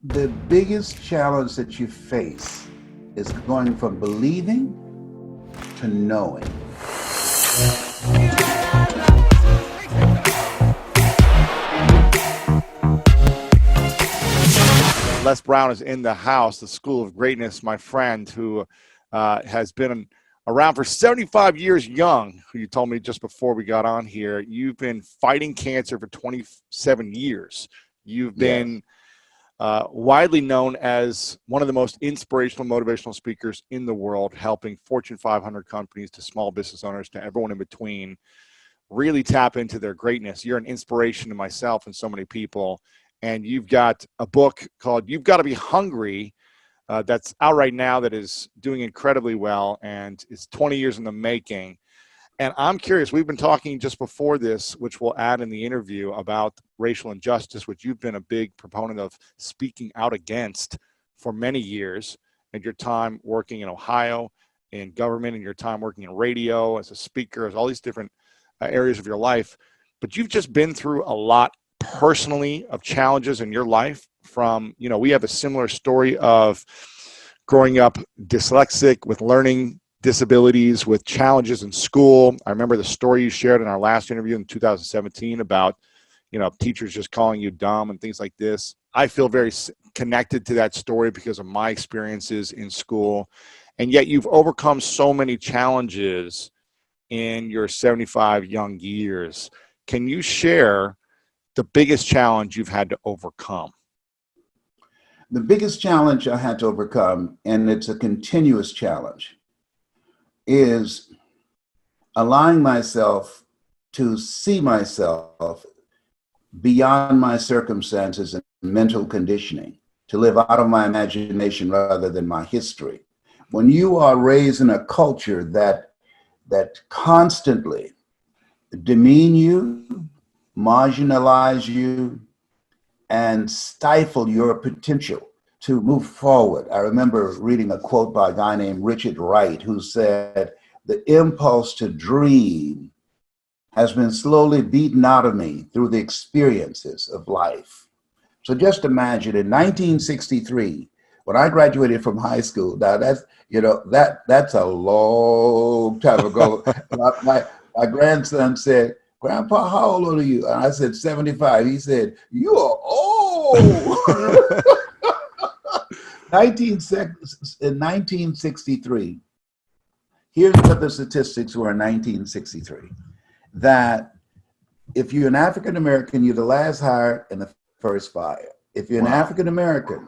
The biggest challenge that you face is going from believing to knowing. Les Brown is in the house, the School of Greatness, my friend who has been around for 75 years young, who you told me just before we got on here. You've been fighting cancer for 27 years. You've been widely known as one of the most inspirational, motivational speakers in the world, helping Fortune 500 companies to small business owners to everyone in between really tap into their greatness. You're an inspiration to myself and so many people. And you've got a book called You've Got to Be Hungry that's out right now that is doing incredibly well, and it's 20 years in the making. And I'm curious, we've been talking just before this, which we'll add in the interview, about racial injustice, which you've been a big proponent of speaking out against for many years, and your time working in Ohio in government, and your time working in radio as a speaker, as all these different areas of your life. But you've just been through a lot personally of challenges in your life. From, we have a similar story of growing up dyslexic with learning disabilities, with challenges in school. I remember the story you shared in our last interview in 2017 about, teachers just calling you dumb and things like this. I feel very connected to that story because of my experiences in school. And yet you've overcome so many challenges in your 75 young years. Can you share the biggest challenge you've had to overcome? The biggest challenge I had to overcome, and it's a continuous challenge, is allowing myself to see myself beyond my circumstances and mental conditioning, to live out of my imagination rather than my history. When you are raised in a culture that constantly demean you, marginalize you, and stifle your potential to move forward. I remember reading a quote by a guy named Richard Wright, who said, "The impulse to dream has been slowly beaten out of me through the experiences of life." So just imagine in 1963, when I graduated from high school, now that's a long time ago. My grandson said, "Grandpa, how old are you?" And I said, 75. He said, "You are old." In 1963, here's what the statistics were in 1963. That if you're an African American, you're the last hired and the first fired. If you're an African American,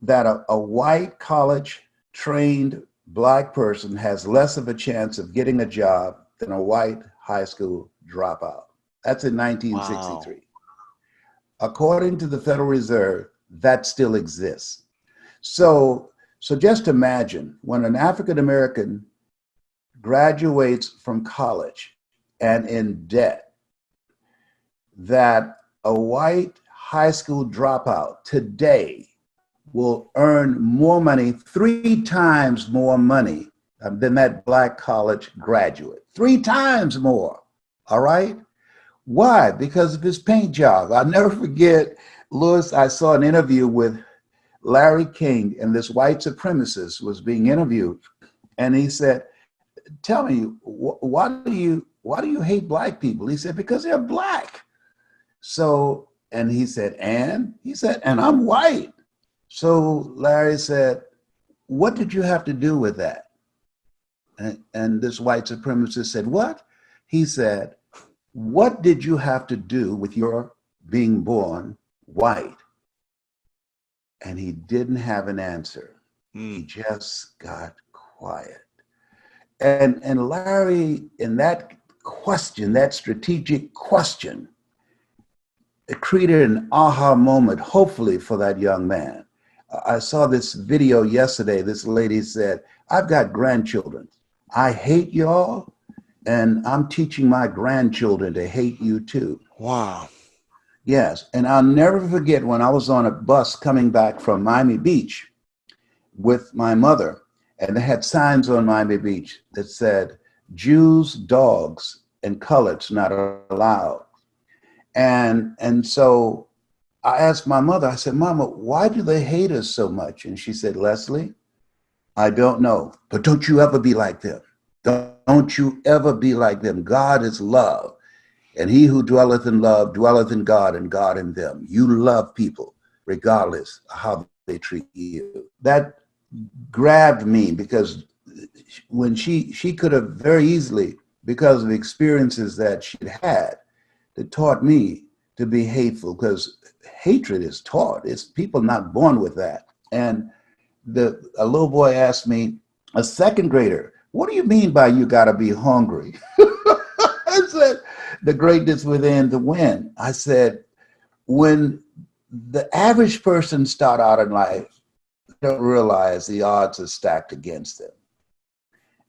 that a white college trained Black person has less of a chance of getting a job than a white high school dropout. That's in 1963. Wow. According to the Federal Reserve, that still exists. So just imagine when an African American graduates from college and in debt, that a white high school dropout today will earn more money, 3 times more money than that Black college graduate. 3 times more, all right? Why? Because of his paint job. I'll never forget, Louis, I saw an interview with Larry King, and this white supremacist was being interviewed. And he said, "Tell me, why do you hate Black people?" He said, "Because they're Black." So, and he said, "And?" He said, "And I'm white." So Larry said, "What did you have to do with that?" And this white supremacist said, "What?" He said, "What did you have to do with your being born white?" And he didn't have an answer. He just got quiet. And Larry, in that question, that strategic question, it created an aha moment, hopefully, for that young man. I saw this video yesterday. This lady said, "I've got grandchildren. I hate y'all, and I'm teaching my grandchildren to hate you too." Wow. Yes, and I'll never forget when I was on a bus coming back from Miami Beach with my mother, and they had signs on Miami Beach that said, "Jews, dogs, and coloreds not allowed." And so I asked my mother, I said, Mama, why do they hate us so much? And she said, Leslie, I don't know, but don't you ever be like them. Don't you ever be like them. God is love. And he who dwelleth in love dwelleth in God and God in them. You love people regardless of how they treat you. That grabbed me because when she could have very easily, because of experiences that she'd had, that taught me to be hateful, because hatred is taught. It's people not born with that. And a little boy asked me, a second grader, what do you mean by you got to be hungry? I said, the greatness within to win. I said, when the average person start out in life, they don't realize the odds are stacked against them.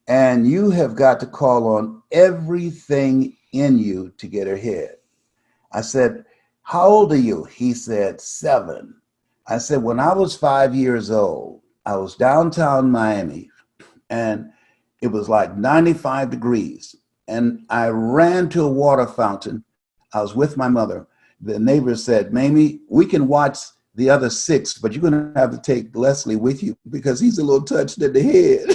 And you have got to call on everything in you to get ahead. I said, how old are you? He said, 7. I said, when I was 5 years old, I was downtown Miami, and it was like 95 degrees. And I ran to a water fountain. I was with my mother. The neighbor said, Mamie, we can watch the other 6, but you're going to have to take Leslie with you because he's a little touched in the head.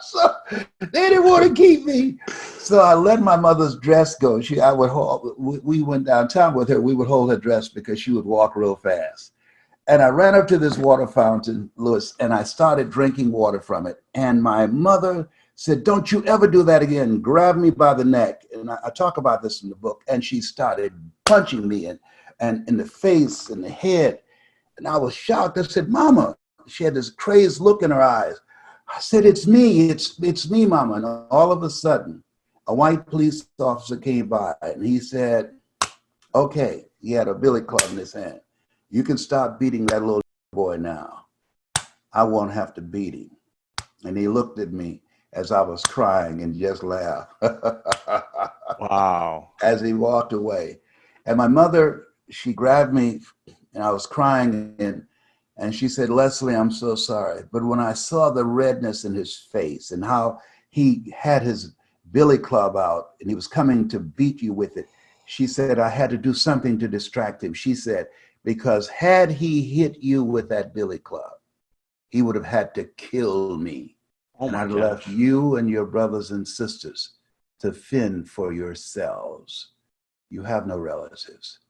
So they didn't want to keep me. So I let my mother's dress go. We went downtown with her. We would hold her dress because she would walk real fast. And I ran up to this water fountain, Louis, and I started drinking water from it. And my mother said, don't you ever do that again. Grabbed me by the neck. And I talk about this in the book. And she started punching me and in the face and the head. And I was shocked. I said, Mama, she had this crazed look in her eyes. I said, it's me. It's me, Mama. And all of a sudden, a white police officer came by and he said, okay, he had a billy club in his hand. You can stop beating that little boy now. I won't have to beat him. And he looked at me as I was crying and just laughed. Wow. As he walked away. And my mother, she grabbed me and I was crying and she said, Leslie, I'm so sorry. But when I saw the redness in his face and how he had his billy club out and he was coming to beat you with it, she said, I had to do something to distract him. She said, because had he hit you with that billy club, he would have had to kill me. Oh and my I'd gosh. left you and your brothers and sisters to fend for yourselves. You have no relatives.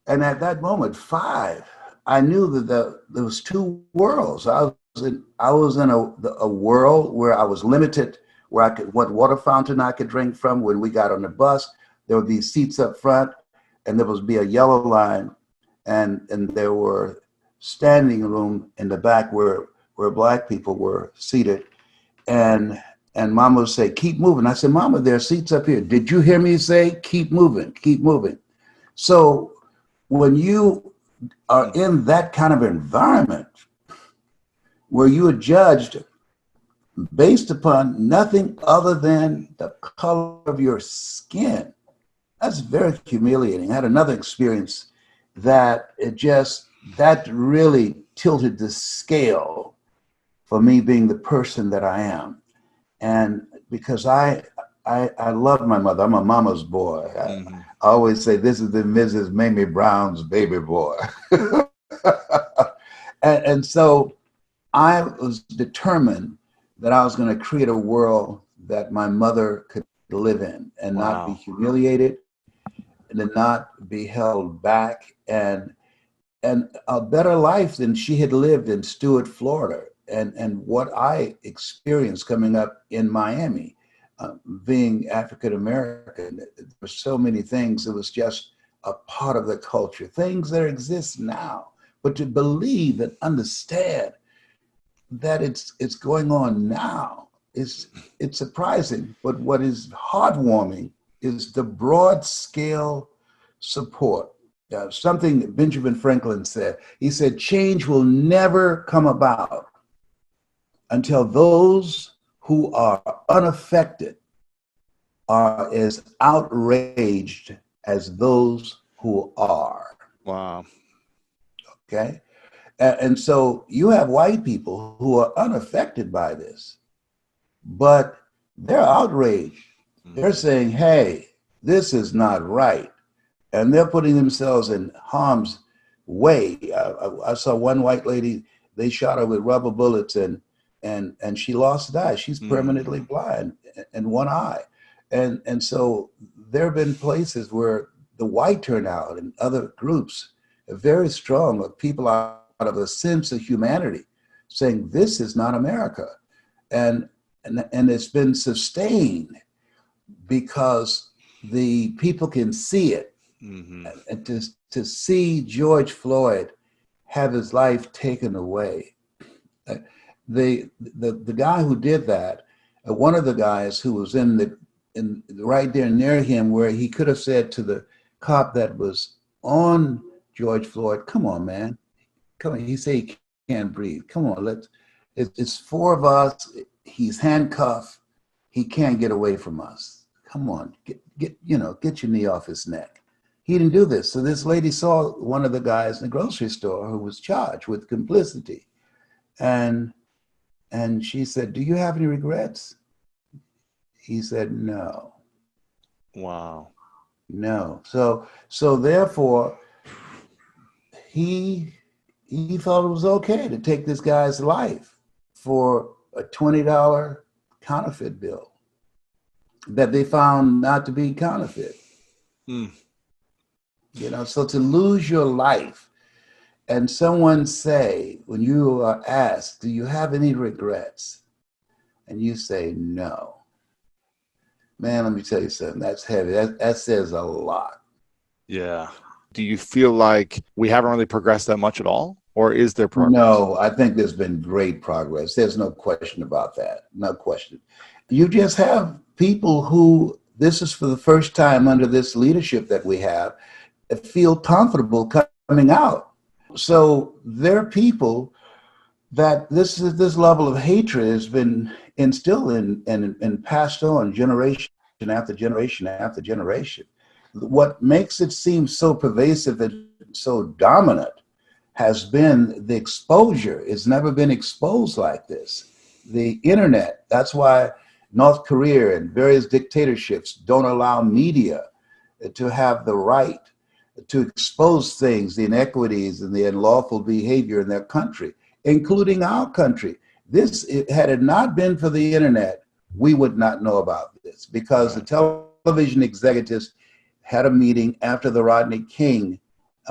And at that moment, 5, I knew that there was 2 worlds. I was in a world where I was limited, where I could, what water fountain I could drink from. When we got on the bus, there would be seats up front, and there would be a yellow line, and there were standing room in the back where Black people were seated. And Mama would say, keep moving. I said, Mama, there are seats up here. Did you hear me say, keep moving, keep moving? So when you are in that kind of environment where you are judged based upon nothing other than the color of your skin, that's very humiliating. I had another experience that that really tilted the scale for me being the person that I am. And because I love my mother, I'm a mama's boy. I always say this is the Mrs. Mamie Brown's baby boy. and so I was determined that I was going to create a world that my mother could live in and not be humiliated and to not be held back, and a better life than she had lived in Stuart, Florida, and what I experienced coming up in Miami, being African American. There were so many things. It was just a part of the culture, things that exist now. But to believe and understand that it's going on now, it's surprising. But what is heartwarming is the broad scale support. Something Benjamin Franklin said. He said, change will never come about until those who are unaffected are as outraged as those who are. Wow. Okay? And so you have white people who are unaffected by this, but they're outraged. They're saying, hey, this is not right. and they're putting themselves in harm's way. I saw one white lady, they shot her with rubber bullets, and she lost the eye. She's permanently blind in one eye. And so there have been places where the white turnout and other groups are very strong, of people out of a sense of humanity saying this is not America. And it's been sustained because the people can see it. And to see George Floyd have his life taken away. The guy who did that, one of the guys who was in right there near him, where he could have said to the cop that was on George Floyd, "Come on, man, come on." He said he can't breathe. Come on, it's four of us. He's handcuffed. He can't get away from us. Come on, get your knee off his neck. He didn't do this. So this lady saw one of the guys in the grocery store who was charged with complicity. And she said, "Do you have any regrets?" He said, "No." Wow. No. So therefore, he thought it was okay to take this guy's life for a $20 counterfeit bill that they found not to be counterfeit. So to lose your life, and someone say, when you are asked, "Do you have any regrets?" and you say no, man, let me tell you something. That's heavy. That says a lot. Yeah. Do you feel like we haven't really progressed that much at all? Or is there progress? No, I think there's been great progress. There's no question about that. No question. You just have people who, this is for the first time under this leadership that we have, feel comfortable coming out. So there are people that this level of hatred has been instilled and passed on generation after generation after generation. What makes it seem so pervasive and so dominant has been the exposure. It's never been exposed like this. The internet, that's why North Korea and various dictatorships don't allow media to have the right to expose things, the inequities and the unlawful behavior in their country, including our country. Had it not been for the internet, we would not know about this, because the television executives had a meeting after the Rodney King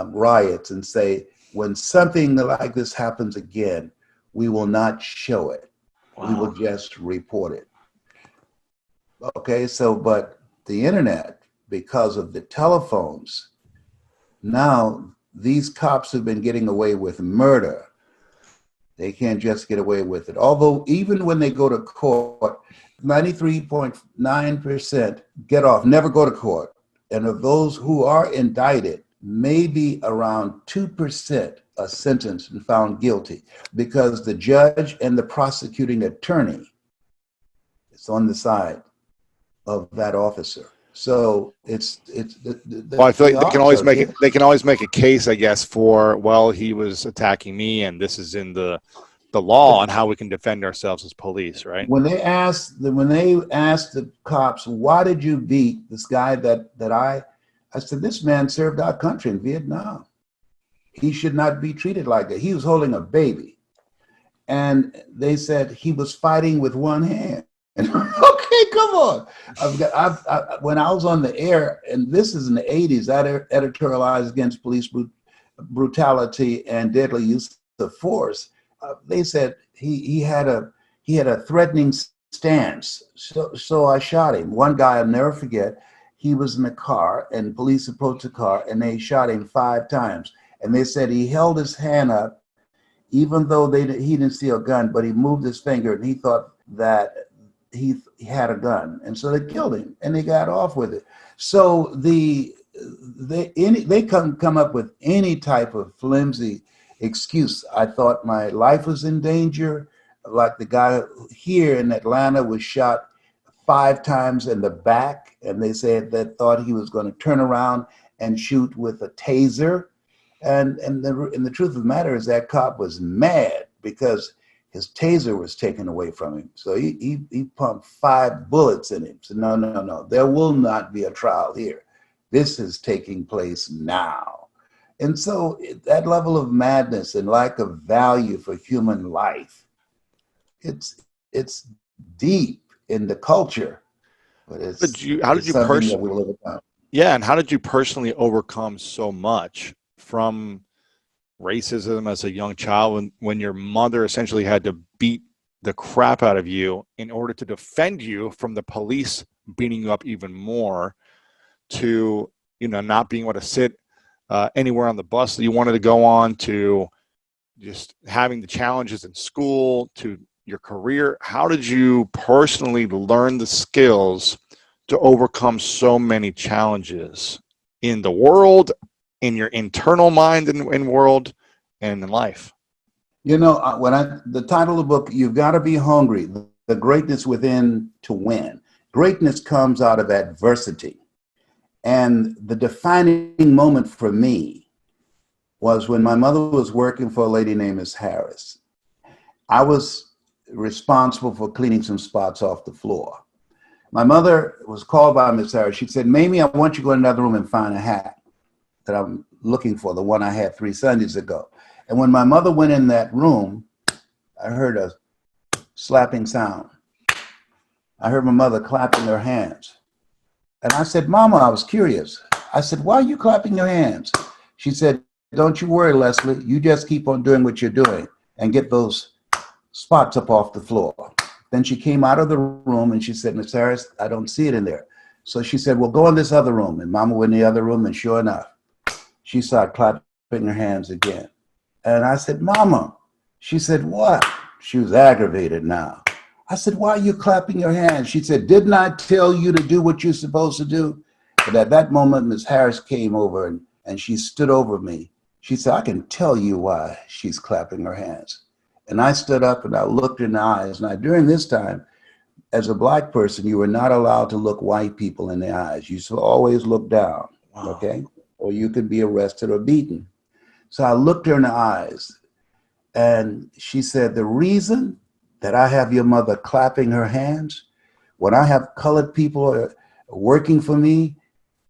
riots and say, when something like this happens again, we will not show it. We will just report it. Okay, but the internet, because of the telephones, now these cops have been getting away with murder. They can't just get away with it. Although even when they go to court, 93.9% get off, never go to court. And of those who are indicted, maybe around 2% are sentenced and found guilty, because the judge and the prosecuting attorney is on the side of that officer. So well, I feel like they can always make a case, I guess, for, well, he was attacking me, and this is in the law on how we can defend ourselves as police, right? When they asked the cops, "Why did you beat this guy that I said, this man served our country in Vietnam. He should not be treated like that. He was holding a baby." And they said he was fighting with one hand. And okay, come on. When I was on the air, and this is in the 80s, I editorialized against police brutality and deadly use of force. They said he had a threatening stance. So I shot him. One guy I'll never forget, he was in a car and police approached the car and they shot him 5 times. And they said he held his hand up, even though he didn't see a gun, but he moved his finger and he thought that he had a gun. And so they killed him and they got off with it. So they come up with any type of flimsy excuse. I thought my life was in danger. Like the guy here in Atlanta was shot 5 times in the back, and they said that thought he was going to turn around and shoot with a taser. And the truth of the matter is that cop was mad because his taser was taken away from him. So he pumped 5 bullets in him. So no, there will not be a trial here. This is taking place now. And so that level of madness and lack of value for human life, it's deep in the culture, but How did it's you something that we will overcome. yeah, and how did you personally overcome so much from racism as a young child when your mother essentially had to beat the crap out of you in order to defend you from the police beating you up even more, to not being able to sit anywhere on the bus that you wanted to go on, to just having the challenges in school, to your career? How did you personally learn the skills to overcome so many challenges in the world, in your internal mind and world, and in life? The title of the book, You've Got to Be Hungry, the greatness within to win. Greatness comes out of adversity. And the defining moment for me was when my mother was working for a lady named Miss Harris. I was responsible for cleaning some spots off the floor. My mother was called by Miss Harris. She said, Mamie, I want you to go in another room and find a hat that I'm looking for, the one I had 3 Sundays ago. And when my mother went in that room, I heard a slapping sound. I heard my mother clapping her hands. And I said, Mama, I was curious. I said, why are you clapping your hands? She said, don't you worry, Leslie. You just keep on doing what you're doing and get those spots up off the floor. Then she came out of the room and she said, Miss Harris, I don't see it in there. So she said, well, go in this other room. And Mama went in the other room, and sure enough, she started clapping her hands again. And I said, Mama. She said, what? She was aggravated now. I said, why are you clapping your hands? She said, didn't I tell you to do what you're supposed to do? But at that moment, Miss Harris came over and she stood over me. She said, I can tell you why she's clapping her hands. And I stood up and I looked in the eyes. Now, during this time, as a Black person, you were not allowed to look white people in the eyes. You should always look down, okay? Or you could be arrested or beaten. So I looked her in the eyes, and she said, the reason that I have your mother clapping her hands, when I have colored people working for me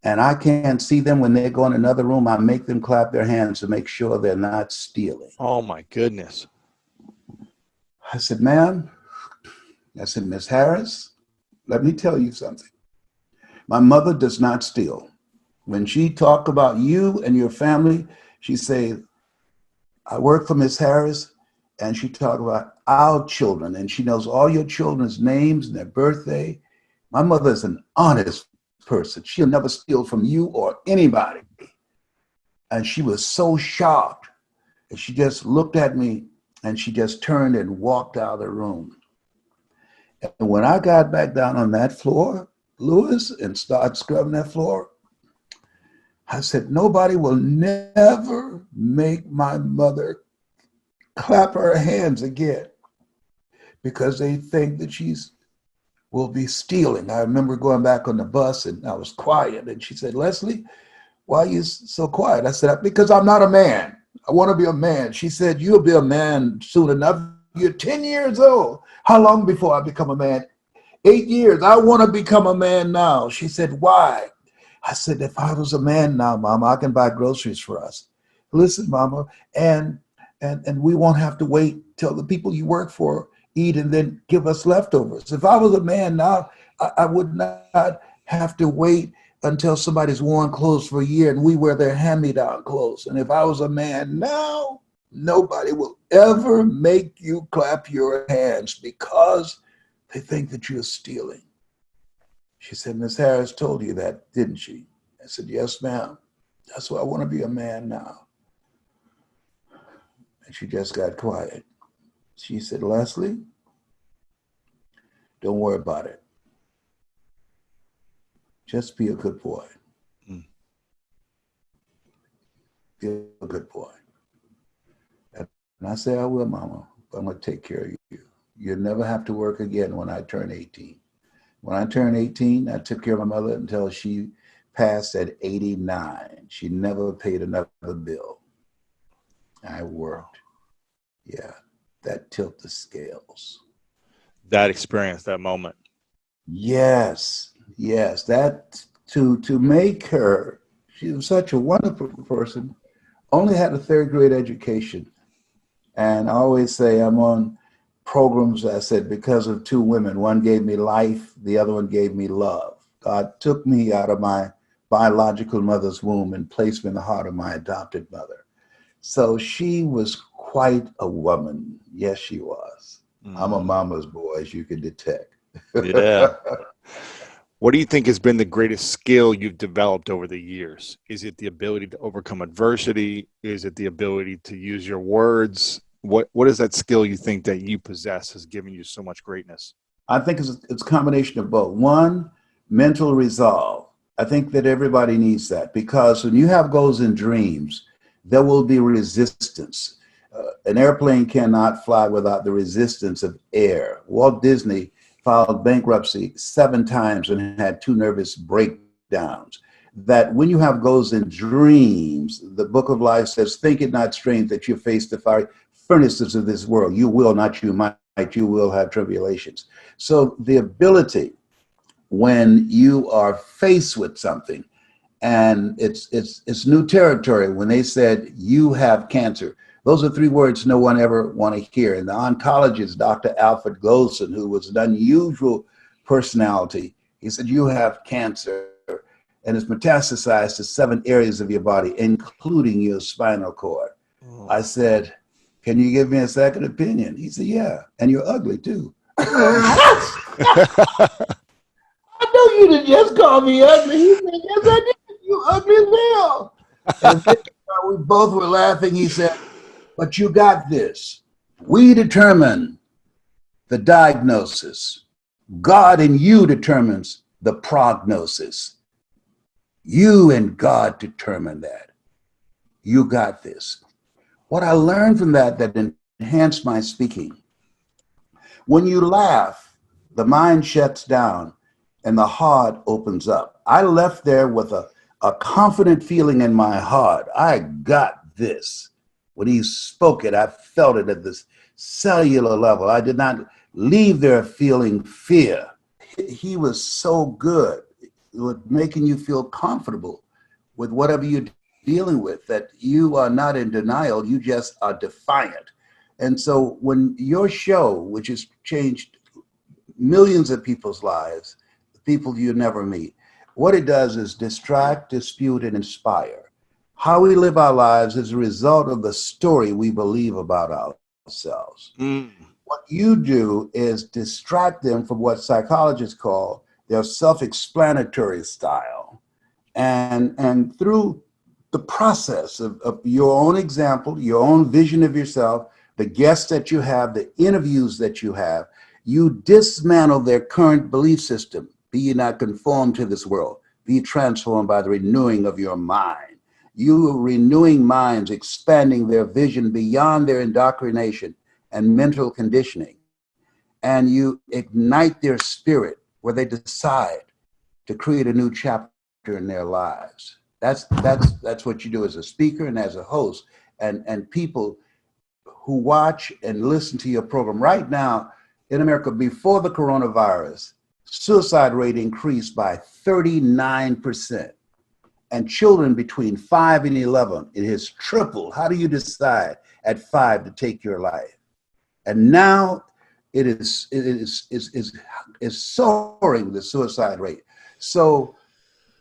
and I can't see them when they go in another room, I make them clap their hands to make sure they're not stealing. Oh my goodness. I said, ma'am, I said, Miss Harris, let me tell you something. My mother does not steal. When she talk about you and your family, she say, I work for Miss Harris, and she talk about our children, and she knows all your children's names and their birthday. My mother is an honest person. She'll never steal from you or anybody. And she was so shocked. And she just looked at me, and she just turned and walked out of the room. And when I got back down on that floor, Lewis, and started scrubbing that floor, I said, nobody will never make my mother clap her hands again because they think that she's will be stealing. I remember going back on the bus and I was quiet, and she said, Leslie, why are you so quiet? I said, because I'm not a man. I want to be a man. She said, you'll be a man soon enough. You're 10 years old. How long before I become a man? 8 years. I want to become a man now. She said, why? I said, if I was a man now, Mama, I can buy groceries for us. Listen, Mama, and we won't have to wait till the people you work for eat and then give us leftovers. If I was a man now, I would not have to wait until somebody's worn clothes for a year and we wear their hand-me-down clothes. And if I was a man now, nobody will ever make you clap your hands because they think that you're stealing. She said, Miss Harris told you that, didn't she? I said, yes, ma'am. That's why I want to be a man now. And she just got quiet. She said, Leslie, don't worry about it. Just be a good boy. Be a good boy. And I said, I will, Mama, but I'm going to take care of you. You'll never have to work again when I turn 18. When I turned 18, I took care of my mother until she passed at 89. She never paid another bill. I worked. Yeah, that tilted the scales. That experience, that moment. Yes, that to make her, she was such a wonderful person, only had a third grade education. And I always say I'm on programs, I said, because of two women. One gave me life, the other one gave me love. God took me out of my biological mother's womb and placed me in the heart of my adopted mother. So she was quite a woman. Yes, she was. I'm a mama's boy, as you can detect. Yeah. What do you think has been the greatest skill you've developed over the years? Is it the ability to overcome adversity? Is it the ability to use your words? What is that skill you think that you possess has given you so much greatness? I think it's a combination of both. One, mental resolve. I think that everybody needs that, because when you have goals and dreams, there will be resistance. An airplane cannot fly without the resistance of air. Walt Disney filed bankruptcy 7 times and had 2 nervous breakdowns. That when you have goals and dreams, the book of life says, think it not strange that you face the fiery furnaces of this world. You will, not you might, you will have tribulations. So the ability, when you are faced with something, and it's new territory, when they said you have cancer, those are 3 words no one ever want to hear. And the oncologist, Dr. Alfred Goldson, who was an unusual personality, he said, you have cancer and it's metastasized to 7 areas of your body, including your spinal cord. Oh. I said, can you give me a second opinion? He said, yeah, and you're ugly too. I know you didn't just call me ugly. He said, yes, I did. You ugly as hell. And then, we both were laughing. He said, but you got this. We determine the diagnosis. God and you determines the prognosis. You and God determine that. You got this. What I learned from that enhanced my speaking. When you laugh, the mind shuts down and the heart opens up. I left there with a confident feeling in my heart. I got this. When he spoke it, I felt it at this cellular level. I did not leave there feeling fear. He was so good with making you feel comfortable with whatever you're dealing with, that you are not in denial, you just are defiant. And so when your show, which has changed millions of people's lives, people you never meet, what it does is distract, dispute, and inspire. How we live our lives is a result of the story we believe about ourselves. What you do is distract them from what psychologists call their self-explanatory style. And through the process of your own example, your own vision of yourself, the guests that you have, the interviews that you have, you dismantle their current belief system. Be ye not conformed to this world, be transformed by the renewing of your mind. You are renewing minds, expanding their vision beyond their indoctrination and mental conditioning. And you ignite their spirit where they decide to create a new chapter in their lives. That's what you do as a speaker and as a host. And people who watch and listen to your program right now in America, before the coronavirus, suicide rate increased by 39%. And children between 5 and 11, it has tripled. How do you decide at 5 to take your life? And now it is soaring, the suicide rate. So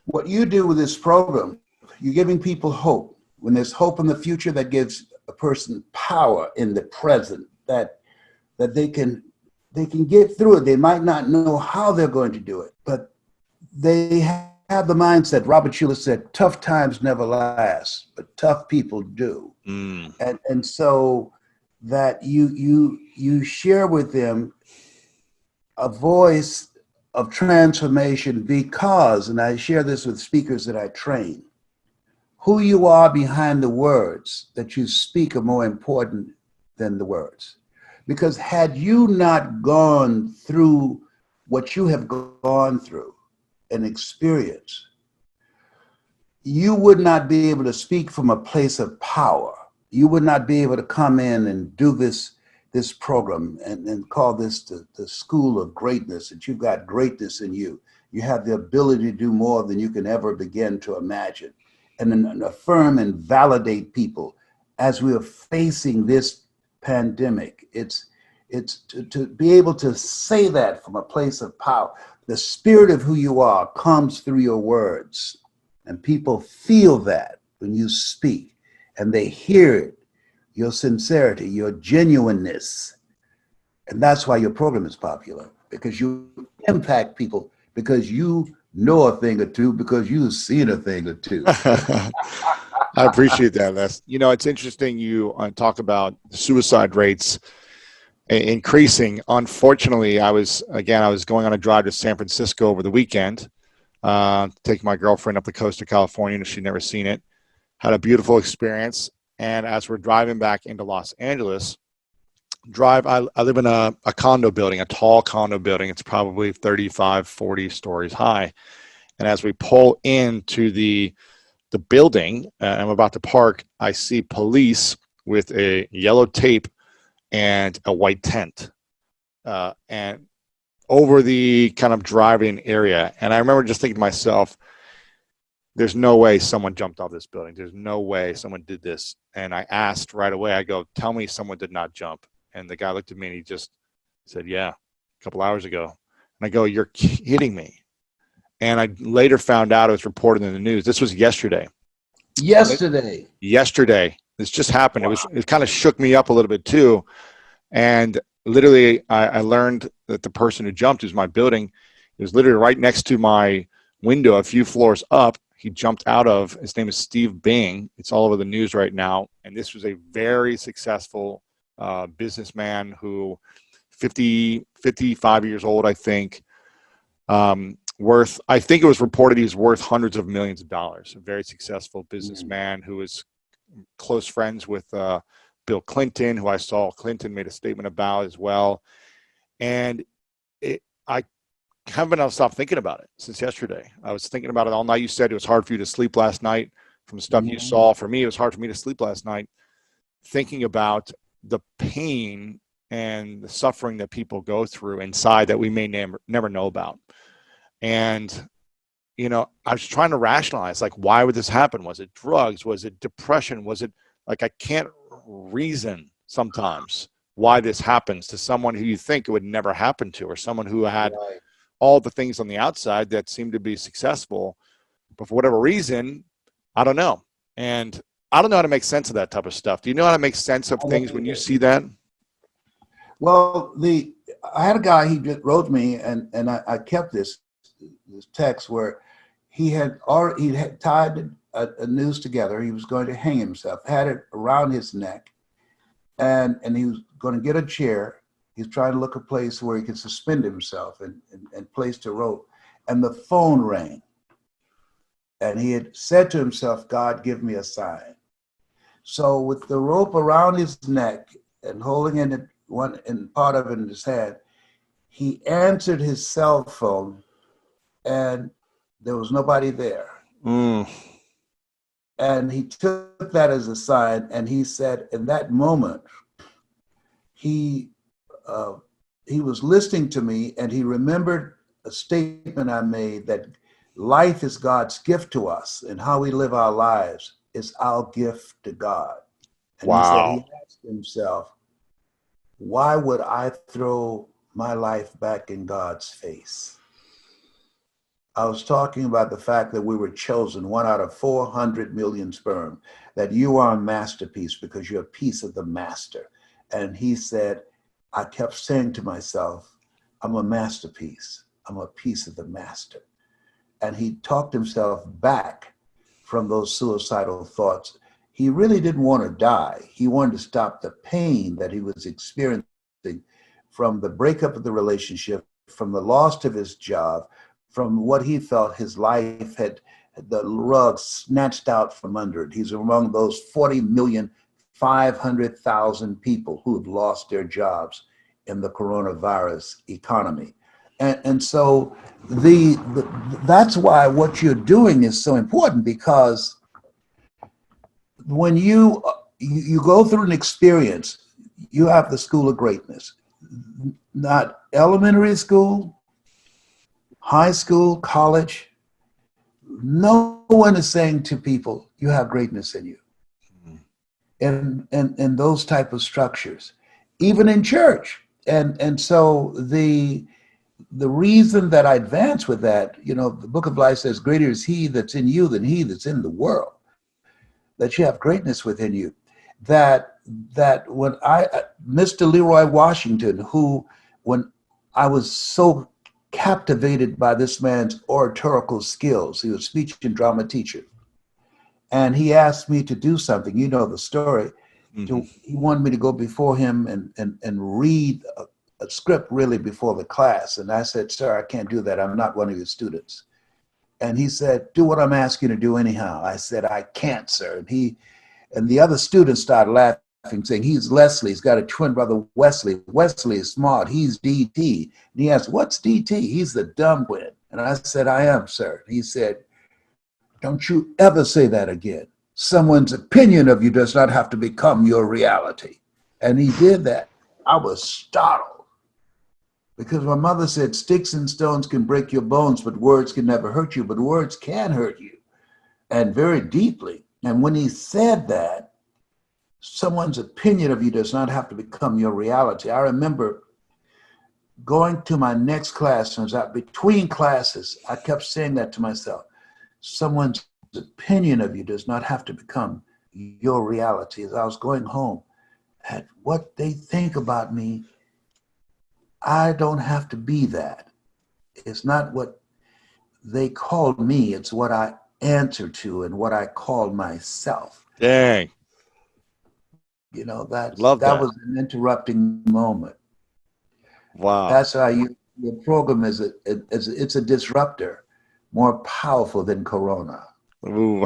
what you do with this program, you're giving people hope. When there's hope in the future, that gives a person power in the present, that they can get through it. They might not know how they're going to do it, but they have the mindset. Robert Schuller said, tough times never last, but tough people do. And so that you share with them a voice of transformation, because, and I share this with speakers that I train, who you are behind the words that you speak are more important than the words. Because had you not gone through what you have gone through and experienced, you would not be able to speak from a place of power. You would not be able to come in and do this program and call this the school of greatness, that you've got greatness in you. You have the ability to do more than you can ever begin to imagine. And then affirm and validate people as we are facing this pandemic. It's to be able to say that from a place of power. The spirit of who you are comes through your words, and people feel that when you speak, and they hear it, your sincerity, your genuineness. And that's why your program is popular, because you impact people, because you know a thing or two, because you've seen a thing or two. I appreciate that, Les. You know, it's interesting you talk about suicide rates increasing. Unfortunately, I was going on a drive to San Francisco over the weekend, taking my girlfriend up the coast of California, and she'd never seen it. Had a beautiful experience. And as we're driving back into Los Angeles, I live in a condo building, a tall condo building. It's probably 35, 40 stories high. And as we pull into the building, I'm about to park, I see police with a yellow tape and a white tent, and over the kind of driving area. And I remember just thinking to myself, there's no way someone jumped off this building. There's no way someone did this. And I asked right away, I go, tell me someone did not jump. And the guy looked at me and he just said, yeah, a couple hours ago. And I go, you're kidding me. And I later found out it was reported in the news. This was yesterday. Yesterday. This just happened. Wow. It kind of shook me up a little bit too. And literally I learned that the person who jumped, who's my building, it was literally right next to my window, a few floors up. He jumped out of, his name is Steve Bing. It's all over the news right now. And this was a very successful businessman who 55 years old, I think, I think it was reported he was worth hundreds of millions of dollars. A very successful businessman who was close friends with Bill Clinton, who I saw Clinton made a statement about as well. And I haven't been able to stop thinking about it since yesterday. I was thinking about it all night. You said it was hard for you to sleep last night from stuff you saw. For me, it was hard for me to sleep last night thinking about the pain and the suffering that people go through inside that we may never know about. And, you know, I was trying to rationalize, like, why would this happen? Was it drugs? Was it depression? Was it like, I can't reason sometimes why this happens to someone who you think it would never happen to, or someone who had all the things on the outside that seemed to be successful, but for whatever reason, I don't know. And I don't know how to make sense of that type of stuff. Do you know how to make sense of things when you see that? Well, I had a guy, he just wrote me, and I kept this text where he had tied a noose together. He was going to hang himself, had it around his neck, and he was going to get a chair. He's trying to look a place where he could suspend himself and place the rope. And the phone rang. And he had said to himself, God, give me a sign. So with the rope around his neck and holding in part of it in his hand, he answered his cell phone, and there was nobody there. And he took that as a sign, and he said in that moment, he was listening to me, and he remembered a statement I made that life is God's gift to us, and how we live our lives is our gift to God. And he said, he asked himself, why would I throw my life back in God's face? I was talking about the fact that we were chosen 1 out of 400 million sperm, that you are a masterpiece because you're a piece of the master. And he said, I kept saying to myself, I'm a masterpiece. I'm a piece of the master. And he talked himself back from those suicidal thoughts. He really didn't want to die. He wanted to stop the pain that he was experiencing from the breakup of the relationship, from the loss of his job, from what he felt his life had the rug snatched out from under it. He's among those 40,500,000 people who have lost their jobs in the coronavirus economy. And so that's why what you're doing is so important, because when you go through an experience, you have the school of greatness, not elementary school, high school, college, no one is saying to people, you have greatness in you. And those type of structures, even in church. And so the reason that I advance with that, you know, the Book of Life says, greater is he that's in you than he that's in the world, that you have greatness within you. That when Mr. Leroy Washington, who, when I was so captivated by this man's oratorical skills, he was a speech and drama teacher, and he asked me to do something. You know the story. Mm-hmm. He wanted me to go before him and read a script really before the class. And I said, sir, I can't do that. I'm not one of your students. And he said, do what I'm asking you to do anyhow. I said, I can't, sir. And the other students started laughing, saying, he's Leslie. He's got a twin brother, Wesley. Wesley is smart. He's DT. And he asked, what's DT? He's the dumb twin. And I said, I am, sir. And he said, don't you ever say that again. Someone's opinion of you does not have to become your reality. And he did that. I was startled because my mother said, sticks and stones can break your bones, but words can never hurt you. But words can hurt you, and very deeply. And when he said that, someone's opinion of you does not have to become your reality. I remember going to my next class, and between classes, I kept saying that to myself. Someone's opinion of you does not have to become your reality. As I was going home, at what they think about me, I don't have to be that. It's not what they call me, it's what I answer to and what I call myself. Dang. You know, that that was an interrupting moment. Wow. That's how your program is it's a disruptor, more powerful than Corona. Ooh,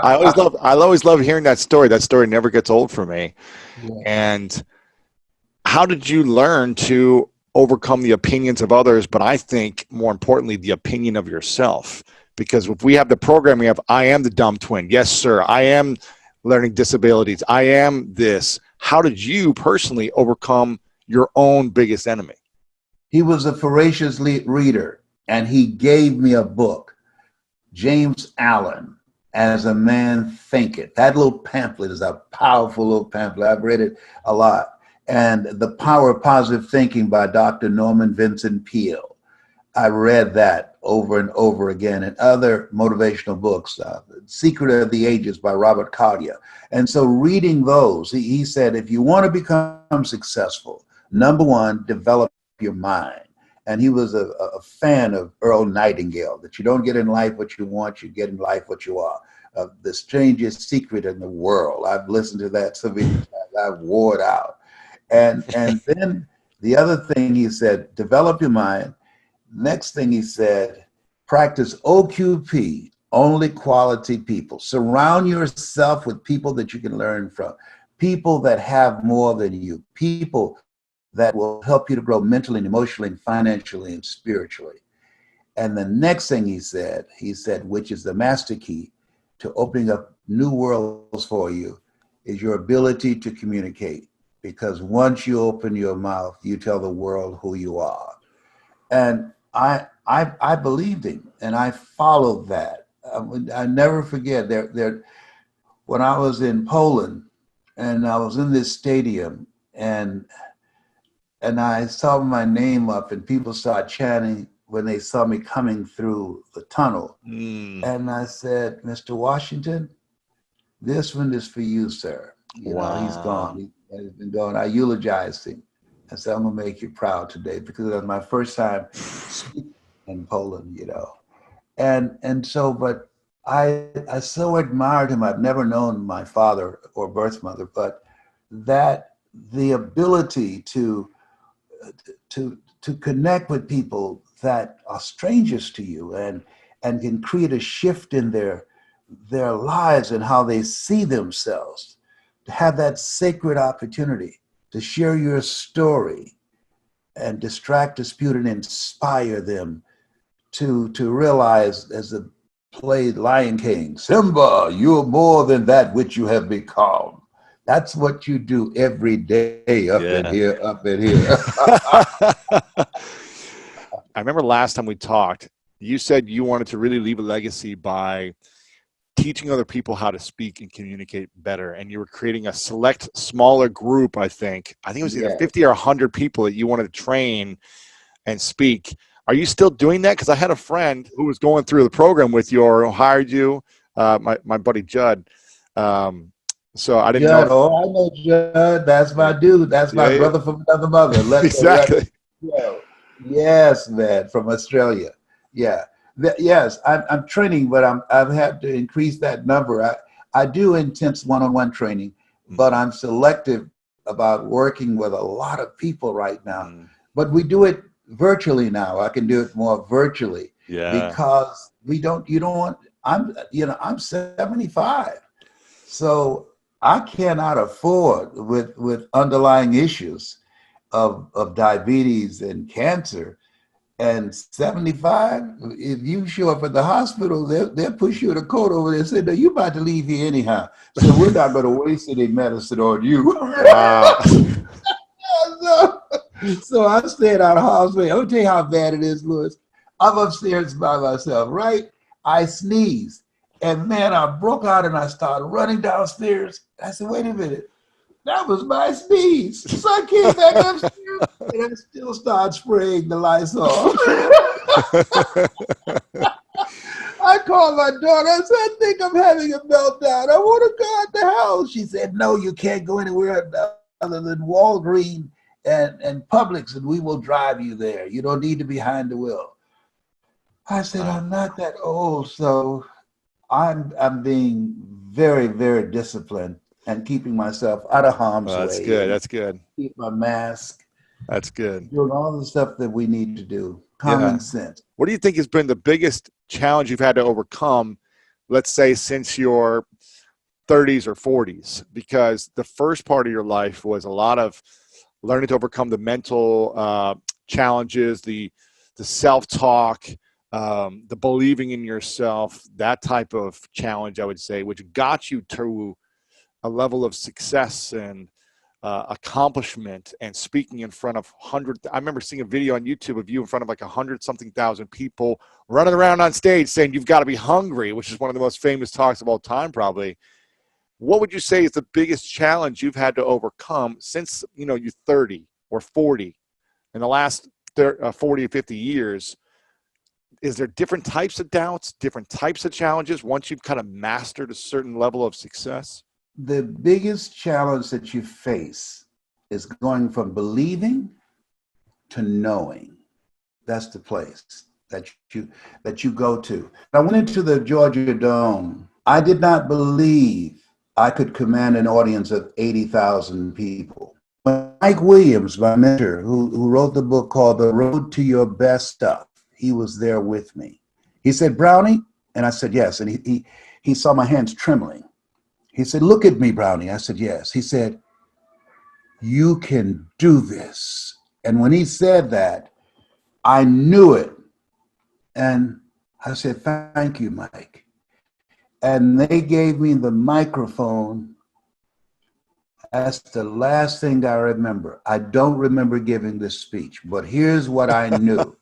I always love hearing that story. That story never gets old for me. Yeah. And how did you learn to overcome the opinions of others, but I think more importantly, the opinion of yourself? Because if we have the program, we have, I am the dumb twin. Yes, sir. I am learning disabilities. I am this. How did you personally overcome your own biggest enemy? He was a voracious reader, and he gave me a book, James Allen, As a Man Thinketh. That little pamphlet is a powerful little pamphlet. I've read it a lot. And The Power of Positive Thinking by Dr. Norman Vincent Peale. I read that over and over again, and other motivational books, Secret of the Ages by Robert Collier. And so reading those, he said, if you want to become successful, number one, develop your mind. And he was a fan of Earl Nightingale, that you don't get in life what you want, you get in life what you are. The strangest secret in the world. I've listened to that so many times, I've wore it out. And then the other thing he said, develop your mind. Next thing he said, practice OQP, only quality people. Surround yourself with people that you can learn from, people that have more than you, people that will help you to grow mentally and emotionally and financially and spiritually. And the next thing he said, which is the master key to opening up new worlds for you, is your ability to communicate. Because once you open your mouth, you tell the world who you are. And I believed him, and I followed that. I never forget when I was in Poland, and I was in this stadium, and I saw my name up, and people started chanting when they saw me coming through the tunnel. And I said, Mr. Washington, this one is for you, sir. You know, he's gone. He's been gone. I eulogized him. I said, I'm going to make you proud today, because it was my first time speaking in Poland, you know. And so, but I so admired him. I've never known my father or birth mother, but that the ability to connect with people that are strangers to you and can create a shift in their lives and how they see themselves, to have that sacred opportunity to share your story and distract, dispute, and inspire them to realize, as the play Lion King, Simba, you're more than that which you have become. That's what you do every day, up in here. I remember last time we talked, you said you wanted to really leave a legacy by teaching other people how to speak and communicate better. And you were creating a select smaller group, I think. I think it was either Yeah. 50 or 100 people that you wanted to train and speak. Are you still doing that? Because I had a friend who was going through the program with you or hired you, my buddy Judd. So I didn't know Judd, if, oh, I know Judd. That's my yeah, dude. That's my yeah, brother from another mother. Let the record exactly. show. Yes, man, from Australia. Yeah. Yes, I'm training, but I've had to increase that number. I do intense one-on-one training, but I'm selective about working with a lot of people right now. Mm, But we do it virtually now. I can do it more virtually yeah. because you don't want, I'm 75. So I cannot afford with underlying issues of diabetes and cancer and 75. If you show up at the hospital, they'll push you in a coat over there and say, no, you're about to leave here anyhow. So we're not going to waste any medicine on you. Wow. so, so I stayed out of hospital. I'll tell you how bad it is, Louis. I'm upstairs by myself, right? I sneezed. And man, I broke out and I started running downstairs. I said, wait a minute. That was my sneeze. So I came back upstairs and I still started spraying the Lysol. I called my daughter. I said, I think I'm having a meltdown. I want to go out the house. She said, no, you can't go anywhere other than Walgreens and Publix, and we will drive you there. You don't need to be behind the wheel. I said, Wow. I'm not that old, so I'm being very, very disciplined and keeping myself out of harm's Well, that's way good. and That's good. keep my mask, That's good. doing all the stuff that we need to do. Yeah. Common sense. What do you think has been the biggest challenge you've had to overcome, let's say, since your 30s or 40s? Because the first part of your life was a lot of learning to overcome the mental challenges, the self-talk, the believing in yourself, that type of challenge, I would say, which got you to a level of success and accomplishment and speaking in front of hundreds. I remember seeing a video on YouTube of you in front of like 100-something thousand people running around on stage saying you've got to be hungry, which is one of the most famous talks of all time, probably. What would you say is the biggest challenge you've had to overcome since you're 30 or 40 in the last 40 or 50 years? Is there different types of doubts, different types of challenges once you've kind of mastered a certain level of success? The biggest challenge that you face is going from believing to knowing. That's the place that you go to. I went into the Georgia Dome. I did not believe I could command an audience of 80,000 people. Mike Williams, my mentor, who wrote the book called The Road to Your Best Stuff, he was there with me. He said, Brownie, and I said, yes. And he saw my hands trembling. He said, look at me, Brownie. I said, yes. He said, you can do this. And when he said that, I knew it. And I said, thank you, Mike. And they gave me the microphone. That's the last thing I remember. I don't remember giving this speech, but here's what I knew.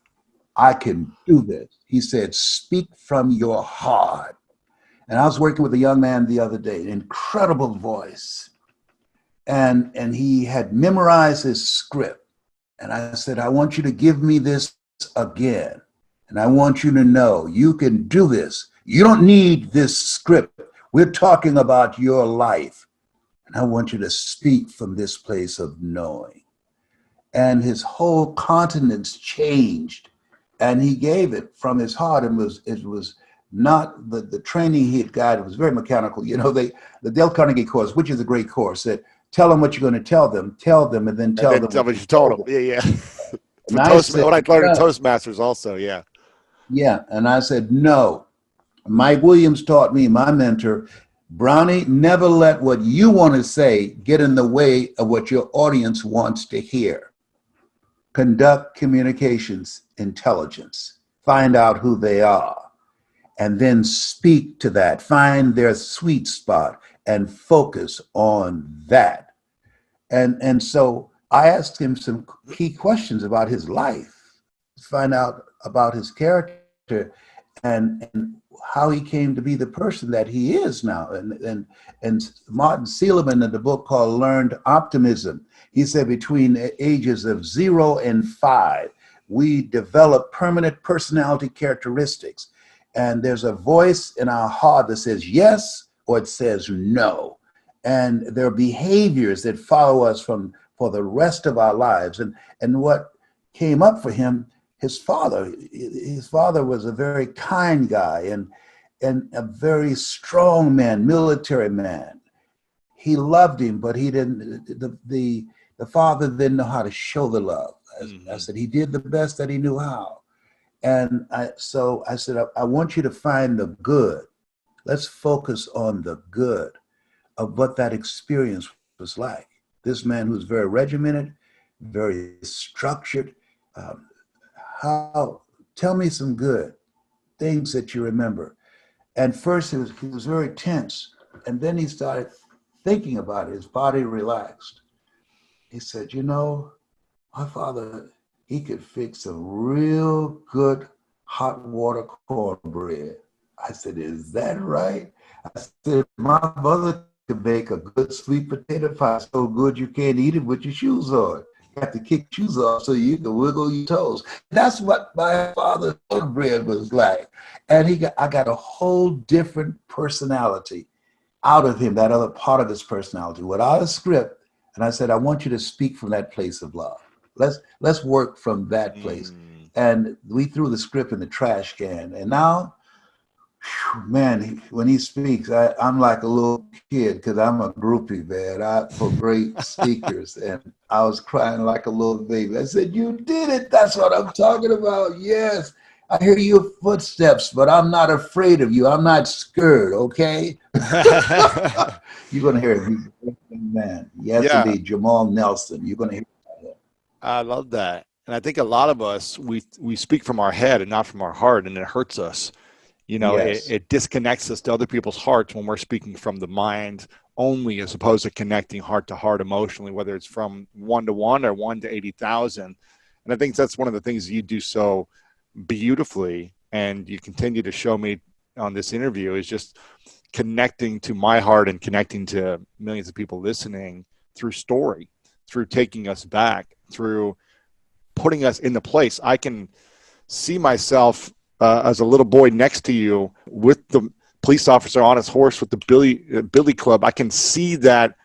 I can do this. He said, speak from your heart. And I was working with a young man the other day, an incredible voice. And he had memorized his script. And I said, I want you to give me this again. And I want you to know you can do this. You don't need this script. We're talking about your life. And I want you to speak from this place of knowing. And his whole countenance changed. And he gave it from his heart. And it was not the training he had got. It was very mechanical. The Dale Carnegie course, which is a great course, that tell them what you're going to tell them, and then tell them what you told them. Yeah. And I said, what I learned in no. Toastmasters also, yeah. Yeah, and I said, no. Mike Williams taught me, my mentor, Brownie, never let what you want to say get in the way of what your audience wants to hear. Conduct communications intelligence. Find out who they are. And then speak to that. Find their sweet spot and focus on that. And so I asked him some key questions about his life. find out about his character and how he came to be the person that he is now. And Martin Seligman, in the book called Learned Optimism, he said between the ages of 0 and 5, we develop permanent personality characteristics. And there's a voice in our heart that says yes or it says no. And there are behaviors that follow us for the rest of our lives. And what came up for him, his father was a very kind guy and a very strong man, military man. He loved him, but he didn't, the father didn't know how to show the love. I said, he did the best that he knew how. And so I said, I want you to find the good. Let's focus on the good of what that experience was like. This man who's very regimented, very structured. Tell me some good things that you remember. And first he was very tense. And then he started thinking about it. His body relaxed. He said, my father, he could fix a real good hot water cornbread. I said, is that right? I said, my mother could make a good sweet potato pie so good you can't eat it with your shoes on. You have to kick your shoes off so you can wiggle your toes. That's what my father's cornbread was like. And I got a whole different personality out of him, that other part of his personality, without a script. And I said, I want you to speak from that place of love. Let's work from that place. And we threw the script in the trash can. And now, man, when he speaks, I'm like a little kid because I'm a groupie, man, for great speakers. And I was crying like a little baby. I said, you did it. That's what I'm talking about. Yes. I hear your footsteps, but I'm not afraid of you. I'm not scared, okay? You're going to hear it. Man. Yes, indeed. Jamal Nelson. You're going to hear it. I love that. And I think a lot of us, we speak from our head and not from our heart, and it hurts us. Yes. It disconnects us to other people's hearts when we're speaking from the mind only, as opposed to connecting heart to heart emotionally, whether it's from 1 to 1 or 1 to 80,000. And I think that's one of the things you do so beautifully, and you continue to show me on this interview, is just connecting to my heart and connecting to millions of people listening through story, through taking us back, through putting us in the place. I can see myself as a little boy next to you with the police officer on his horse with the billy club. I can see that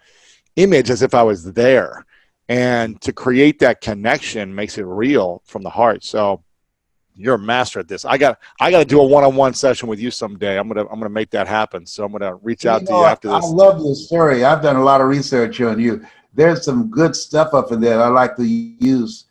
image as if I was there, and to create that connection makes it real from the heart. So you're a master at this. I got to do a one-on-one session with you someday. I'm gonna make that happen. So I'm gonna reach out to you after this. I love your story. I've done a lot of research on you. There's some good stuff up in there I like to use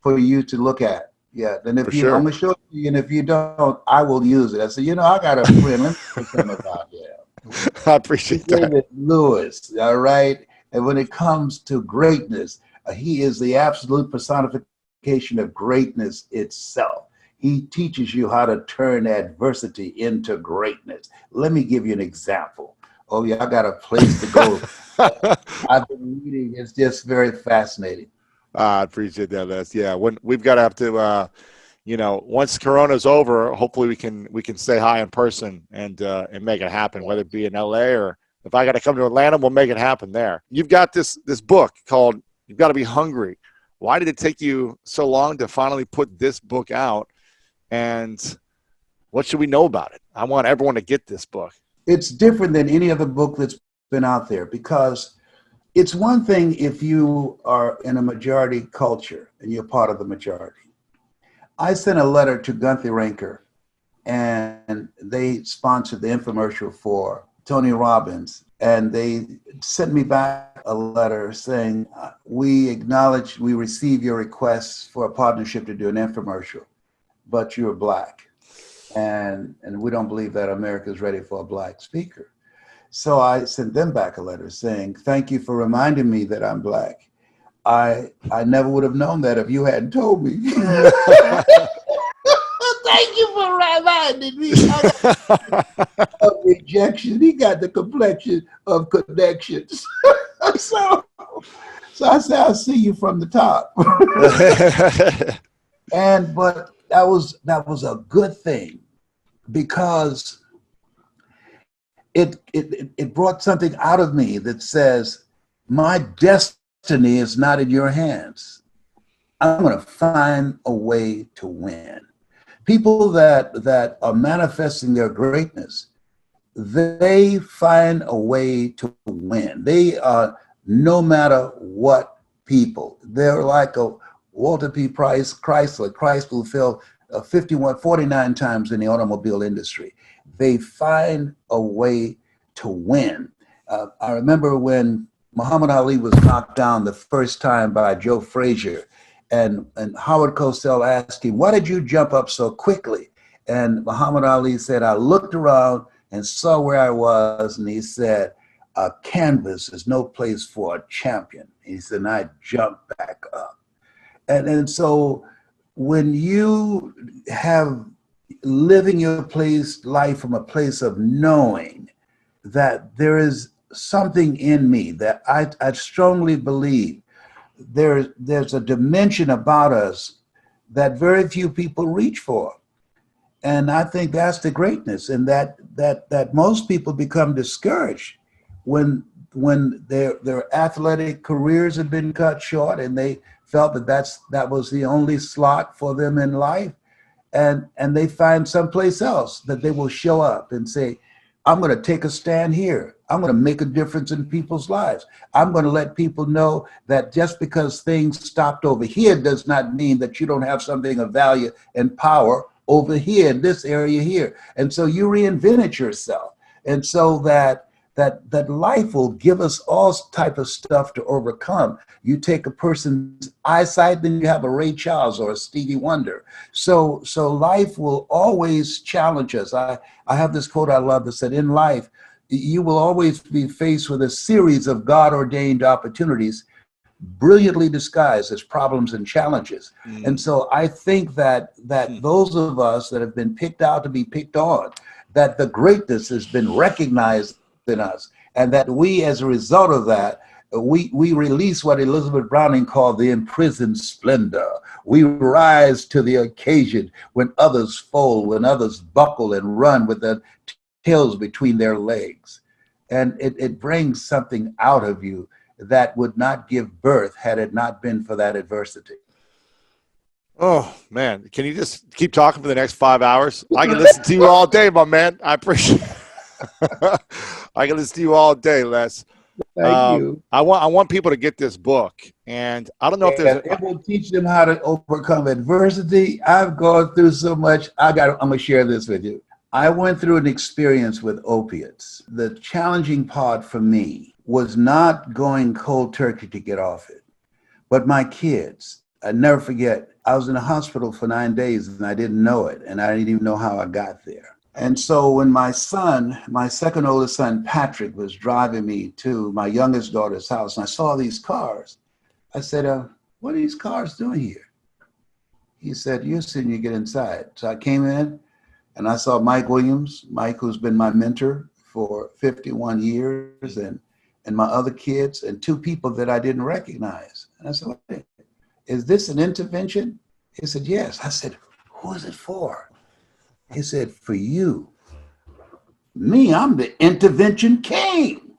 for you to look at. Yeah, and if I'm gonna show you, and if you don't, I will use it. I said, I got a friend. Let me tell you something about him. I appreciate that. David Lewis. All right, and when it comes to greatness, he is the absolute personification of greatness itself. He teaches you how to turn adversity into greatness. Let me give you an example. Oh, yeah, I got a place to go. I've been reading. It's just very fascinating. I appreciate that, Les. Yeah, we've got to have to, once Corona's over, hopefully we can say hi in person and make it happen, whether it be in LA or if I got to come to Atlanta, we'll make it happen there. You've got this book called You've Got to Be Hungry. Why did it take you so long to finally put this book out? And what should we know about it? I want everyone to get this book. It's different than any other book that's been out there, because it's one thing if you are in a majority culture and you're part of the majority. I sent a letter to Gunther Ranker, and they sponsored the infomercial for Tony Robbins. And they sent me back a letter saying, we acknowledge, we receive your requests for a partnership to do an infomercial, but you're Black. And we don't believe that America is ready for a Black speaker. So I sent them back a letter saying, thank you for reminding me that I'm Black. I never would have known that if you hadn't told me. Thank you for reminding me of rejection. He got the complexion of connections. So I said, I'll see you from the top. But that was a good thing, because it brought something out of me that says, my destiny is not in your hands. I'm going to find a way to win. People that are manifesting their greatness, they find a way to win. They are, no matter what people. They're like a Walter P. Price Chrysler. Chrysler fell 49 times in the automobile industry. They find a way to win. I remember when Muhammad Ali was knocked down the first time by Joe Frazier, and Howard Cosell asked him, "Why did you jump up so quickly?" And Muhammad Ali said, "I looked around and saw where I was," and he said, "A canvas is no place for a champion." He said, and I jumped back up. And so when you have living your life from a place of knowing that there is something in me that I strongly believe there's a dimension about us that very few people reach for. And I think that's the greatness, and that most people become discouraged when their athletic careers have been cut short and they felt that was the only slot for them in life, and they find someplace else that they will show up and say, "I'm going to take a stand here. I'm going to make a difference in people's lives. I'm going to let people know that just because things stopped over here does not mean that you don't have something of value and power over here in this area here." And so you reinvented yourself. And so that life will give us all type of stuff to overcome. You take a person's eyesight, then you have a Ray Charles or a Stevie Wonder. So life will always challenge us. I have this quote I love that said, "In life, you will always be faced with a series of God-ordained opportunities, brilliantly disguised as problems and challenges." And so I think that those of us that have been picked out to be picked on, that the greatness has been recognized in us, and that we, as a result of that, we release what Elizabeth Browning called the imprisoned splendor. We rise to the occasion when others fold, when others buckle and run with their tails between their legs. And it brings something out of you that would not give birth had it not been for that adversity. Oh, man. Can you just keep talking for the next 5 hours? I can listen to you all day, my man. I appreciate it. I can listen to you all day, Les. Thank you. I want people to get this book, and I don't know if there's. It will teach them how to overcome adversity. I've gone through so much. I'm gonna share this with you. I went through an experience with opiates. The challenging part for me was not going cold turkey to get off it, but my kids. I never forget. I was in the hospital for 9 days and I didn't know it, and I didn't even know how I got there. And so when my second oldest son, Patrick, was driving me to my youngest daughter's house, and I saw these cars, I said, "What are these cars doing here?" He said, "You sit and you get inside." So I came in and I saw Mike Williams, Mike, who's been my mentor for 51 years, and my other kids, and two people that I didn't recognize. And I said, "Wait, is this an intervention?" He said, "Yes." I said, "Who is it for?" He said, "For you." Me, I'm the intervention king.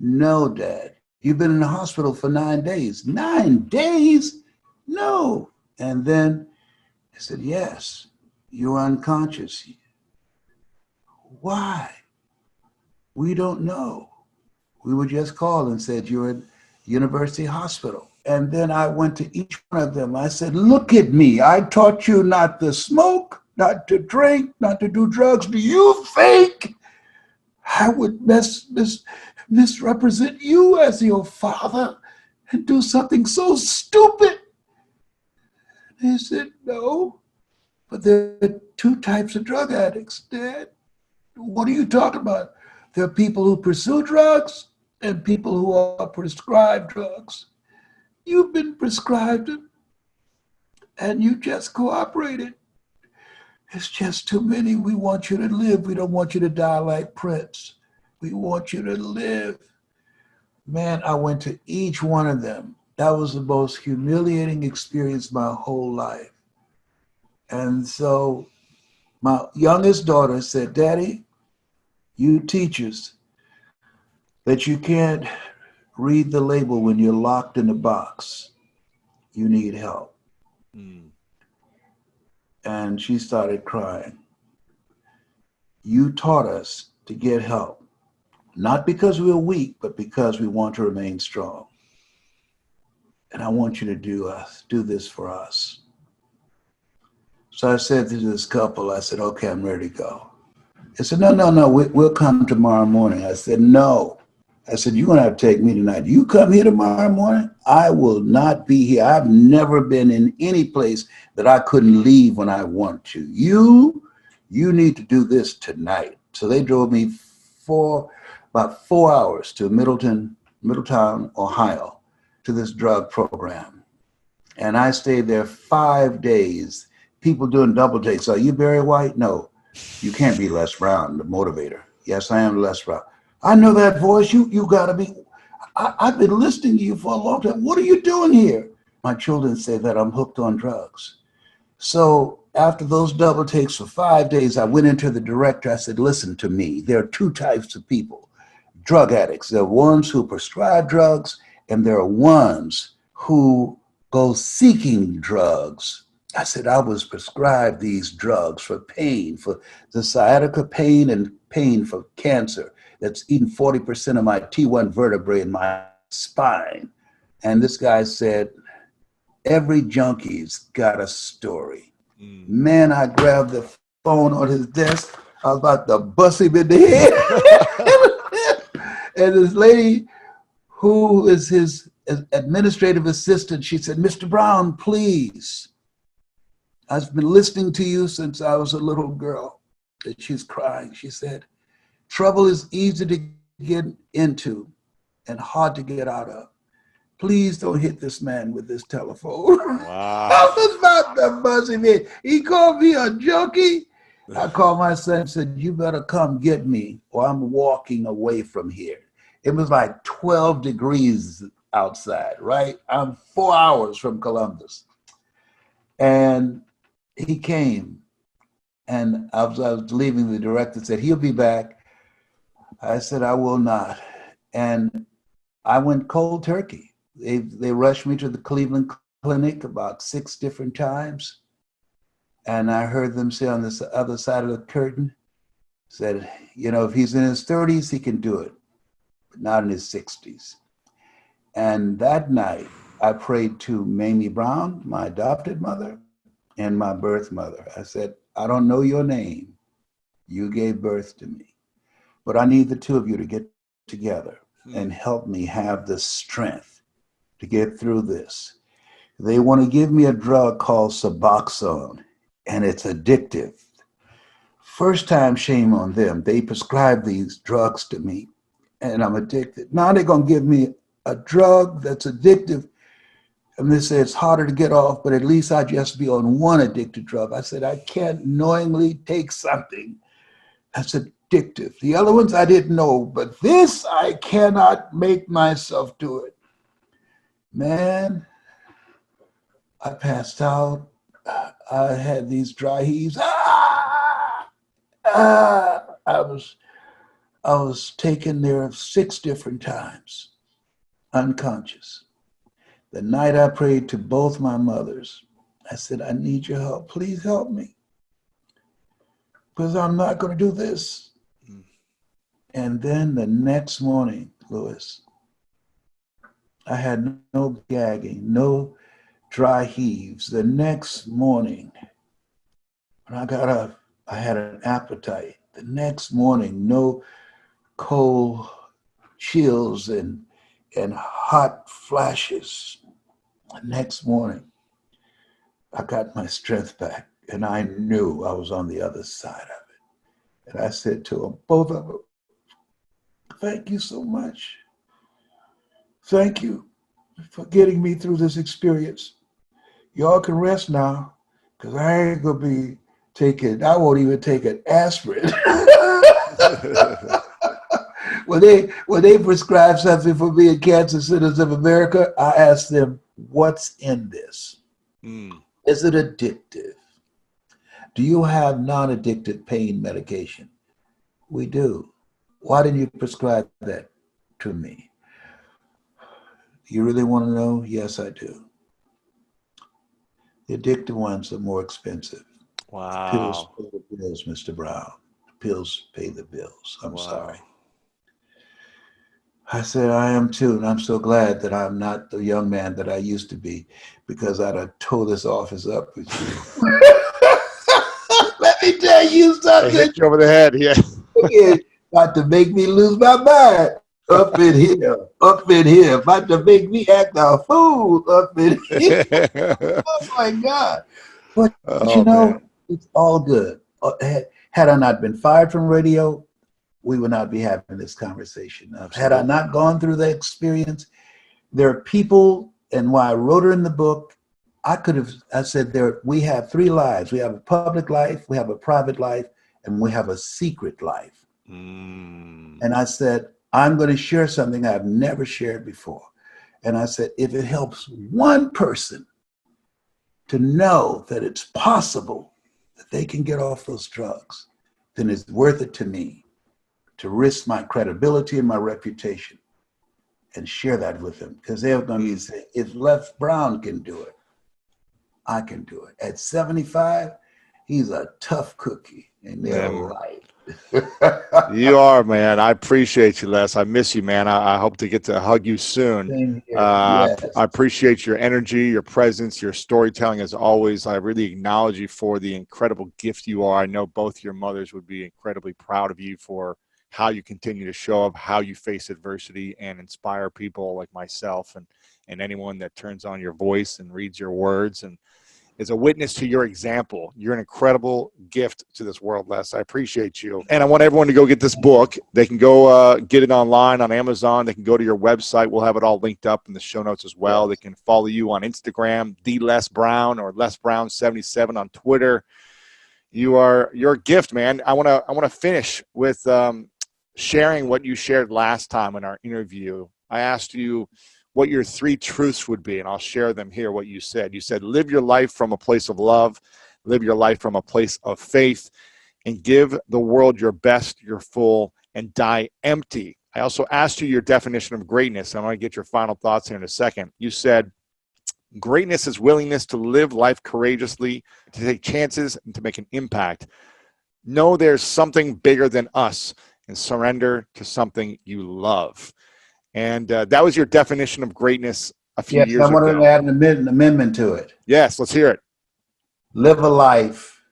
"No, Dad, you've been in the hospital for 9 days. 9 days? No." And then he said, "Yes, you're unconscious." "Why?" "We don't know. We were just called and said you're at University Hospital." And then I went to each one of them. I said, "Look at me. I taught you not to smoke, not to drink, not to do drugs. Do you think I would misrepresent you as your father and do something so stupid?" They said, "No, but there are two types of drug addicts, Dad." "What are you talking about?" "There are people who pursue drugs and people who are prescribed drugs. You've been prescribed them and you just cooperated. It's just too many. We want you to live. We don't want you to die like Prince. We want you to live." Man, I went to each one of them. That was the most humiliating experience my whole life. And so my youngest daughter said, Daddy, you teachers, that you can't read the label when you're locked in a box. You need help. Mm. And she started crying. You taught us to get help, not because we're weak, but because we want to remain strong. And I want you to do this for us. So I said to this couple, I said, okay, I'm ready to go. They said, no, we'll come tomorrow morning. I said, no. I said, you're going to have to take me tonight. You come here tomorrow morning, I will not be here. I've never been in any place that I couldn't leave when I want to. You need to do this tonight. So they drove me about 4 hours to Middletown, Ohio, to this drug program. And I stayed there 5 days. People doing double takes. Are you Barry White? No. You can't be Les Brown, the motivator. Yes, I am Les Brown. I know that voice. You got to be. I've been listening to you for a long time. What are you doing here? My children say that I'm hooked on drugs. So after those double takes for 5 days, I went into the director. I said, listen to me. There are two types of people. Drug addicts. There are ones who prescribe drugs, and there are ones who go seeking drugs. I said, I was prescribed these drugs for pain, for the sciatica pain and pain for cancer that's eaten 40% of my T1 vertebrae in my spine. And this guy said, every junkie's got a story. Mm. Man, I grabbed the phone on his desk. I was about to bust him in the head. And this lady who is his administrative assistant, she said, Mr. Brown, please. I've been listening to you since I was a little girl. And she's crying. She said, trouble is easy to get into and hard to get out of. Please don't hit this man with this telephone. Wow. I was about to buzz him in. He called me a junkie. I called my son and said, you better come get me or I'm walking away from here. It was like 12 degrees outside, right? I'm 4 hours from Columbus. And he came, and I was leaving. The director said, he'll be back. I said, I will not. And I went cold turkey. They rushed me to the Cleveland Clinic about 6 different times. And I heard them say on this other side of the curtain, said, you know, if he's in his 30s, he can do it, but not in his 60s. And that night, I prayed to Mamie Brown, my adopted mother, and my birth mother. I said, I don't know your name. You gave birth to me, but I need the two of you to get together and help me have the strength to get through this. They want to give me a drug called Suboxone, and it's addictive. First time, shame on them. They prescribed these drugs to me, and I'm addicted. Now they're going to give me a drug that's addictive. And they say it's harder to get off, but at least I just be on one addictive drug. I said, I can't knowingly take something that's addictive. The other ones I didn't know, but this I cannot make myself do it. Man, I passed out. I had these dry heaves. I was taken there 6 different times, unconscious. The night I prayed to both my mothers, I said, I need your help. Please help me, because I'm not going to do this. And then the next morning, Louis, I had no gagging, no dry heaves. The next morning, when I got up, I had an appetite. The next morning, no cold chills and hot flashes. The next morning, I got my strength back, and I knew I was on the other side of it. And I said to them, both of them, thank you so much. Thank you for getting me through this experience. Y'all can rest now, because I ain't going to be I won't even take an aspirin. When they prescribe something for me in Cancer Centers of America, I ask them, what's in this? Is it addictive? Do you have non-addicted pain medication? We do. Why didn't you prescribe that to me? You really want to know? Yes, I do. The addicted ones are more expensive. Pills Wow. pay the bills, Mr. Brown. Pills pay the bills. I'm Wow. sorry. I said, I am too, and I'm so glad that I'm not the young man that I used to be, because I'd have tore this office up with you. Let me tell you I something. hit you over the head, yeah. It's about to make me lose my mind. Up in here, about to make me act a fool up in here. Oh my God. But you Oh, know, man. it's all good. Had I not been fired from radio, we would not be having this conversation. Had I not gone through the experience, there are people, and why I wrote her in the book, I said we have three lives. We have a public life, we have a private life, and we have a secret life. And I said, I'm going to share something I've never shared before. And I said, if it helps one person to know that it's possible that they can get off those drugs, then it's worth it to me to risk my credibility and my reputation and share that with them, because they're going to say, if Les Brown can do it, I can do it. At 75, he's a tough cookie, and they're right. You are, man. I appreciate you, Les. I miss you, man. I hope to get to hug you soon. Yes. I appreciate your energy, your presence, your storytelling as always. I really acknowledge you for the incredible gift you are. I know both your mothers would be incredibly proud of you for how you continue to show up, how you face adversity and inspire people like myself and anyone that turns on your voice and reads your words and is a witness to your example. You're an incredible gift to this world, Les. I appreciate you. And I want everyone to go get this book. They can go get it online on Amazon. They can go to your website. We'll have it all linked up in the show notes as well. They can follow you on Instagram, @Les_Brown or LesBrown77 on Twitter. You're a gift, man. I want to finish with sharing what you shared last time in our interview. I asked you what your 3 truths would be, and I'll share them here, what you said. You said, live your life from a place of love, live your life from a place of faith, and give the world your best, your full, and die empty. I also asked you your definition of greatness. I want to get your final thoughts here in a second. You said, greatness is willingness to live life courageously, to take chances, and to make an impact. Know there's something bigger than us, and surrender to something you love. And that was your definition of greatness a few years ago. Yes, I wanted to add an amendment to it. Yes, let's hear it. Live a life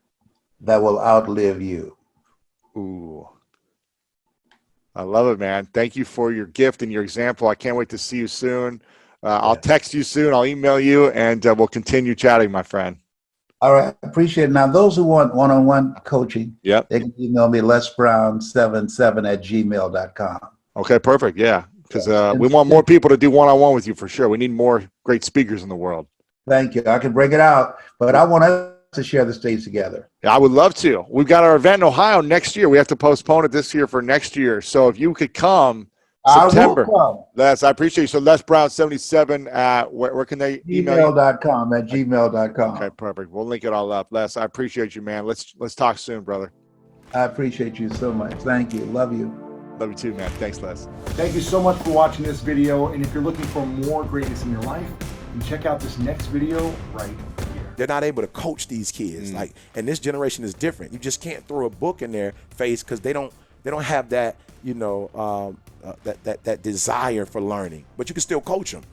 that will outlive you. Ooh. I love it, man. Thank you for your gift and your example. I can't wait to see you soon. I'll text you soon. I'll email you, and we'll continue chatting, my friend. All right. Appreciate it. Now, those who want one-on-one coaching, they can email me lesbrown77@gmail.com. Okay, perfect. Yeah, because we want more people to do one-on-one with you for sure. We need more great speakers in the world. Thank you. I can break it out, but I want us to share the stage together. Yeah, I would love to. We've got our event in Ohio next year. We have to postpone it this year for next year. So if you could come September. I will come. Les, I appreciate you. So lesbrown77 at where can they email you? gmail.com. Okay, perfect. We'll link it all up. Les, I appreciate you, man. Let's talk soon, brother. I appreciate you so much. Thank you. Love you. Love you too, man. Thanks, Les. Thank you so much for watching this video. And if you're looking for more greatness in your life, then check out this next video right here. They're not able to coach these kids. And this generation is different. You just can't throw a book in their face because they don't have that, that desire for learning. But you can still coach them.